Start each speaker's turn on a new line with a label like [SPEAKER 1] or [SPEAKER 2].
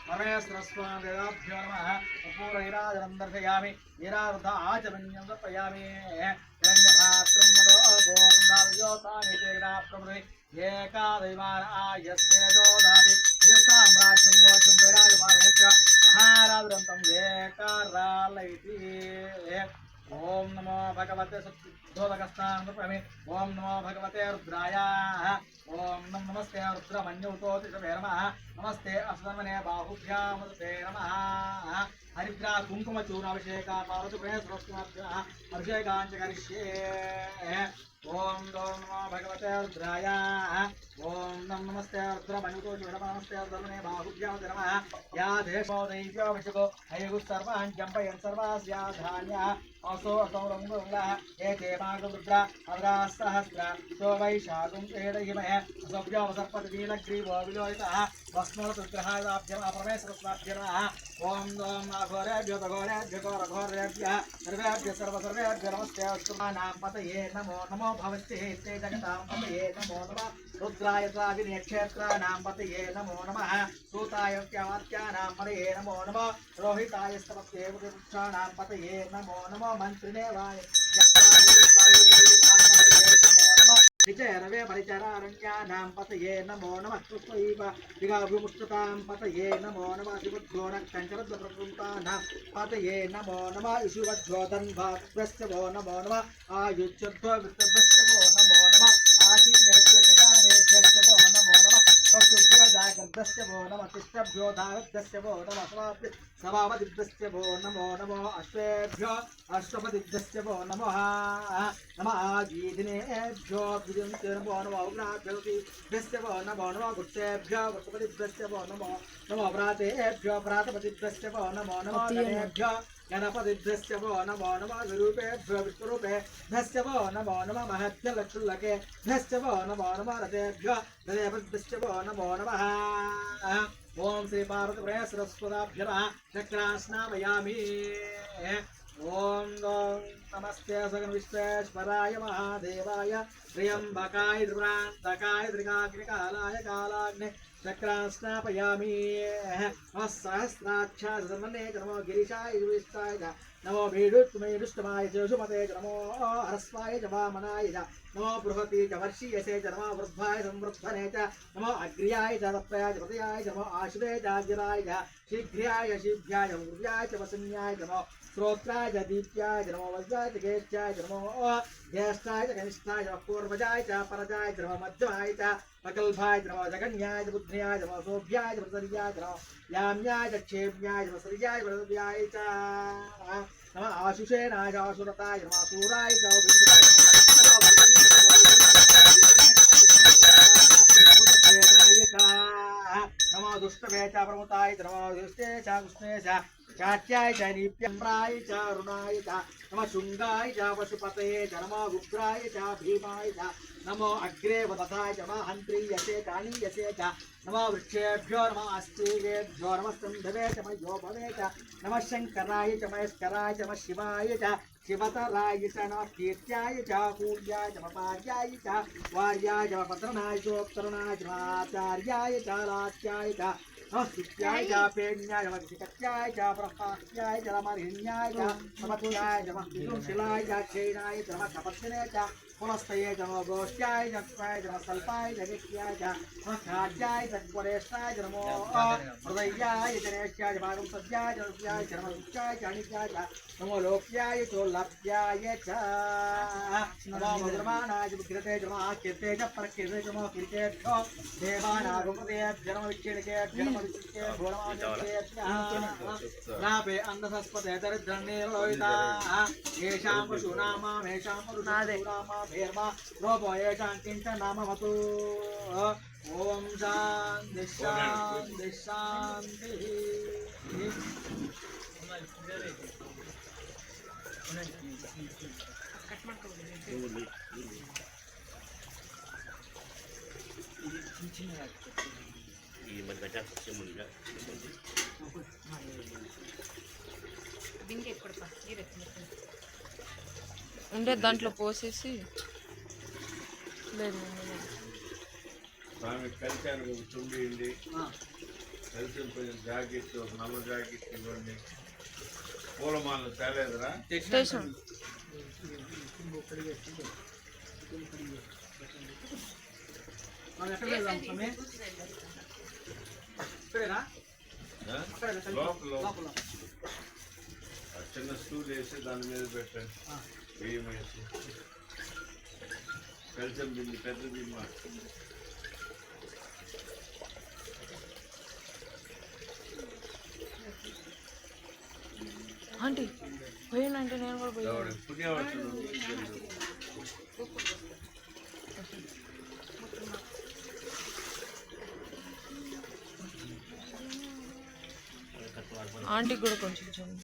[SPEAKER 1] परमेश्वरस्वामिभ्यो नमः पूर्वैराजनं दर्शयामि ईरावृथा आचमन्यं समर्पयामि हिरण्यभात्रं मदो अघोर्धारयोतानि चेग्राप्रभृति एकादैवान आयस्तेजो दादि साम्राज्यं भोज्यं वैराजपालयच्च महाराजदन्तं एकरालयति ओम नमो भगवते सुद्धोदकस्तानमपि ओम नमो भगवते रुद्राय ओम नमस्ते रुद्रमन्युतोति नमः नमस्ते असुधमने बाहुभ्यामुते नमः हरिद्रा कुंकुम चूर्णाभिषेका पार्वती प्रेसरस्वाभ्यः अभिषेकाञ्च करिष्ये ओम नमो भगवते रुद्राय ओम नमस्ते रुद्रमन्युतोति नमस्ते असुधमने बाहुभ्यामुते नमः या देशो दैव्योऽभिषेको हयगु सर्वान् जम्पयन् सर्वास्या धान्यः असो असौरङ्गुङ्गः एते मागुद्रा अद्रासहस्रा सो वैशाखं एदहिमः असव्योपसर्पतिनीलग्रीवो विलोहितः भस्मोरुग्रहादाभ्यः परमेश्वरस्वाभ्यः ॐ ॐ अघोरेभ्यो तघोरेभ्यो घोरघोरेभ्यः सर्वेभ्यः सर्वसर्वेभ्यो नमस्ते अस्तुमानां पतये नमो नमो भवत्ये ते जगतां पतये नमो नमः रुद्राय स्वाभिनेक्षेत्राणां पतये नमो नमः सूताय त्यावात्यानां पतये नमो नमः रोहिताय स्तवत्ये वृक्षाणां पतये नमो नमः मंत्रिणे वाय विजयरवे परिचरारण्यानां पतये नमो नमः पुष्पैव दिगाभिमुष्टतां पतये नमो नमः शिवद्भोनकञ्चरद्वप्रकृतानां पतये नमो नमः ईशुवद्भोदन्भाभ्यश्च वो नमो नमः आयुच्यद्ववृत्तभ्यश्च वो नमो नमः आशीर्यज्ञकानेभ्यश्च वो नमो नमः पशुभ्यो जागर्भ्यश्च वो नमः तिष्ठभ्यो धावभ्यश्च वो नमः सभापतिभ्यश्च वो नमो नमो अश्वेभ्यो अष्टपतिभ्यश्च वो नमः नमः आगीधिनेभ्यो नमो नमो उग्राभ्योभ्यश्च वो नमो नमो गुप्तेभ्यो गुप्तपतिभ्यश्च वो नमो नमो व्रातेभ्यो व्रातपतिभ्यश्च वो नमो नमो गणेभ्यो गणपतिभ्यश्च वो नमो नमः विरूपेभ्यो विष्णुरूपेभ्यश्च वो नमो नमः महत्यलक्षुल्लकेभ्यश्च वो नमो नमः रथेभ्यो रथेभ्यश्च वो नमो नमः ओम श्री पार्वतीपुरेश्वरस्वदाभ्यः चक्रास्नामयामि ओम नमस्ते सगन विश्वेश्वराय महादेवाय त्र्यंबकाय त्रिपुरान्तकाय त्रिकाग्निकालाय कालाग्ने चक्रास्नापयामि सहस्राक्षाय सर्वने नमो गिरिशाय विष्टाय नमो भीडुष्टमाय सुमते नमो हरस्वाय च वामनाय च नमो बृहति च वर्षीयसे च नमो वृद्धाय संवृद्धने च नमो अग्र्याय च तत्प्रयाय च पतयाय च नमो आश्वे च अजिराय च शीघ्र्याय शीभ्याय मृद्याय च वसन्याय च नमो श्रोत्राय च दीप्याय च नमो वज्राय च गेष्ट्याय च नमो ज्येष्ठाय च कनिष्ठाय च पूर्वजाय च परजाय च नमो मध्यमाय च प्रकल्पाय च नमो जगन्याय च बुद्ध्याय च नमो सोभ्याय च प्रसर्याय च नमो याम्याय च क्षेम्याय च प्रसर्याय च प्रसर्याय च नमः आशुषेणाय च आशुरताय च नमः सूराय च नमो दुष्टवे च प्रमुताय च नमो दुष्टे च कृष्णे च चाट्याय च नीप्यम्राय च अरुणाय च नमः शुंगाय च पशुपतये च नमो उग्राय च भीमाय च नमो अग्रे वदताय च नमः हन्त्रीयसे च अनीयसे च नमो वृक्षेभ्यो नमः अस्त्रीभ्यो नमः स्तम्भवे च मयो भवे च नमः शंकराय च महेश्वराय च नमः शिवाय च शिवतराय च नमः कीर्त्याय च कूर्याय च पार्याय च वार्याय च पत्रनाय च उत्तरनाय च आचार्याय च लात्याय च स्तुत्याय च पेण्याय च विकत्याय च प्रहास्याय च मर्हिण्याय च समत्याय च शिलाय च क्षीणाय च कपत्तिने च पुनस्तये च नमो गोष्ट्याय च स्वाय च सल्पाय च नित्याय च खाद्याय च वरेष्ठाय च नमो हृदयाय च नेष्ट्याय च पादंसद्याय च रुप्याय च नमो सुत्याय च अनित्याय च नमो लोक्याय च लप्याय च नमो मधुरमानाय च विकृते च नमो आकीर्ते च प्रकीर्ते च नमो कीर्तेभ्यो देवानागुपतेभ्यो नमो विक्षेणकेभ्यो नमो विक्षेभ्यो लाभे अन्नसस्पते दरिद्रन्निर्लोहिताः येषां पशूनामां येषां मरुनामा भेर्मा रोपो येषां किञ्च नामवतु ओम शान्ति शान्ति शान्तिः
[SPEAKER 2] ఉండే దాంట్లో పోసేసి లేదు
[SPEAKER 3] కలిశాను చుండి కలిసి జాకెట్ ఒక నల్ల జాకెట్ ఇవ్వండి. పూలమాలను తేలేదురా?
[SPEAKER 2] స్టేషన్
[SPEAKER 1] మనం ఎక్కడ వెళ్దాం స్వామి? ఇక్కడేనా?
[SPEAKER 3] ఆ?
[SPEAKER 1] అక్కడే కదా?
[SPEAKER 3] లోపల
[SPEAKER 1] లోపల.
[SPEAKER 3] ఆ చిన్న స్టూల్ వేసి దాని మీద పెట్టండి.
[SPEAKER 1] ఆ.
[SPEAKER 3] బియ్యం వేసి కలిసి బింది పెద్ద బియ్యం.
[SPEAKER 2] ఆంటీ పోయినంటే నేను కూడా పోయాను.
[SPEAKER 3] పుణ్యవచనం
[SPEAKER 2] ఆంటీకి కూడా కొంచెం చూడండి.